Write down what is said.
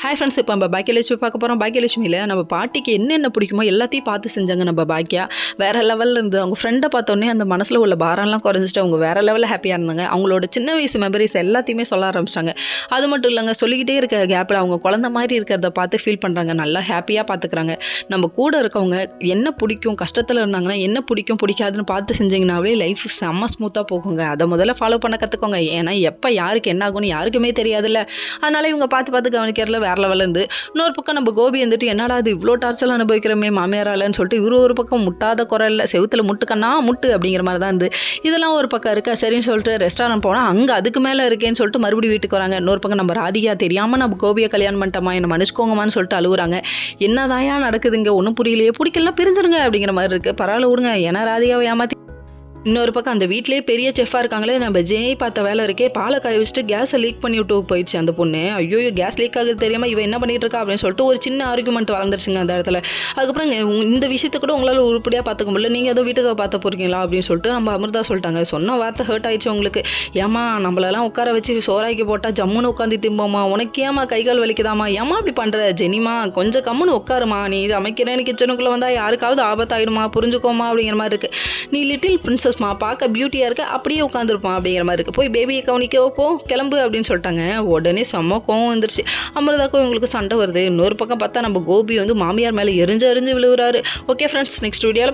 Hi friends, இப்போ நம்ம பாக்கியலட்சுமி பார்க்க போகிறோம். பாக்கியலட்சுமியில் நம்ம பாட்டிக்கு என்னென்ன பிடிக்குமோ எல்லாத்தையும் பார்த்து செஞ்சாங்க நம்ம பாக்கியா. வேறு லெவலில் இருந்து அவங்க ஃப்ரெண்டை பார்த்தோன்னே அந்த மனசில் உள்ள பாரம்லாம் குறைஞ்சிட்டு அவங்க வேறு லெவலில் ஹாப்பியாக இருந்தாங்க. அவங்களோட சின்ன வயசு மெமரிஸ் எல்லாத்தையுமே சொல்ல ஆரம்பிச்சிட்டாங்க. அது மட்டும் இல்லைங்க, சொல்லிக்கிட்டே இருக்க கேப்பில் அவங்க குழந்த மாதிரி இருக்கிறத பார்த்து ஃபீல் பண்ணுறாங்க. நல்லா ஹாப்பியாக பார்த்துக்குறாங்க. நம்ம கூட இருக்கவங்க என்ன பிடிக்கும், கஷ்டத்தில் இருந்தாங்கன்னா என்ன பிடிக்கும் பிடிக்காதுன்னு பார்த்து செஞ்சிங்கனாவே லைஃப் செம்ம ஸ்மூத்தாக போகுங்க. அதை முதல்ல ஃபாலோ பண்ண கற்றுக்கோங்க. ஏன்னா எப்போ யாருக்கு என்ன ஆகும்னு யாருக்குமே தெரியாதுல்ல. அதனால் இவங்க பார்த்து கவனிக்கிறதுல வேறு லெவலில் இருந்து இன்னொரு பக்கம் நம்ம கோபி வந்துட்டு என்னடா அது இவ்வளோ டார்ச்சல் அனுபவிக்கிறமே மாமியாராலன்னு சொல்லிட்டு இவரு ஒரு பக்கம் முட்டாத குரல்ல செவுத்துல முட்டுக்கண்ணா முட்டு அப்படிங்கிற மாதிரி தான் இருந்து இதெல்லாம் ஒரு பக்கம் இருக்கா. சரின்னு சொல்லிட்டு ரெஸ்டாரண்ட் போனால் அங்கே அதுக்கு மேலே இருக்கேன்னு சொல்லிட்டு மறுபடியும் வீட்டுக்கு வராங்க. இன்னொரு பக்கம் நம்ம ராதிகா தெரியாமல் நம்ம கோபியை கல்யாணம் பண்ணிட்டோமா, என்ன மன்னிச்சுக்கோங்கம்மான்னு சொல்லிட்டு அழுகுறாங்க. என்னதாயா நடக்குதுங்க, ஒன்றும் புரியலையே, பிடிக்கலாம் பிரிஞ்சிருங்க அப்படிங்கிற மாதிரி இருக்குது. பரவாயில்ல விடுங்க, ஏன்னா ராதிகாவை ஏமாற்றி. இன்னொரு பக்கம் அந்த வீட்டிலே பெரிய செஃப்பாக இருக்காங்களே, நம்ம ஜெய் பார்த்த வேலை இருக்கே, பாலை காய வச்சுட்டு கேஸை லீக் பண்ணி விட்டு போயிடுச்சு அந்த பொண்ணு. ஐயோ கேஸ் லீக் ஆகுது தெரியாமல் இவன் என்ன பண்ணிட்டு இருக்கா அப்படின்னு சொல்லிட்டு ஒரு சின்ன ஆர்குமெண்ட் வளர்ந்துருச்சுங்க அந்த இடத்துல. அதுக்கப்புறம் இந்த விஷயத்தை கூட உங்களால் உருப்படியாக பார்த்துக்க முடியல, நீங்கள் ஏதோ வீட்டுக்கு பார்த்து போகிறீங்களா அப்படின்னு சொல்லிட்டு நம்ம அமிர்தா சொல்லிட்டாங்க. சொன்ன வார்த்தை ஹர்ட் ஆயிடுச்சு உங்களுக்கு. ஏமா நம்மளெல்லாம் உட்கார வச்சு சோறாக்கி போட்டால் ஜம்முன்னு உட்காந்து திம்போமா, உனக்கு ஏமா கைகால் வலிக்குதாமா, ஏமா அப்படி பண்ணுற ஜெனிமா, கொஞ்சம் கம்முன்னு உட்காருமா, நீ அமைக்கிறேன்னு கிச்சனுக்குள்ளே வந்தால் யாருக்காவது ஆபத்தாயிடுமா, புரிஞ்சுக்கோமா அப்படிங்கிற மாதிரி இருக்குது. நீ லிட்டில் பிரின்சஸ் பார்க்க பியூட்டியாக இருக்க, அப்படியே உட்காந்துருப்பான் அப்படிங்கிற மாதிரி இருக்குது. போய் பேபியை கவனிக்க போ, கிளம்பு அப்படின்னு சொல்லிட்டாங்க. உடனே செம்ம கோவம் வந்துருச்சு. அமிர்தாக்கும் இவங்களுக்கு சண்டை வருது. இன்னொரு பக்கம் பார்த்தா நம்ம கோபி வந்து மாமியார் மேலே எரிஞ்சு விழுகிறாரு. ஓகே ஃப்ரெண்ட்ஸ், நெக்ஸ்ட் வீடியோவில்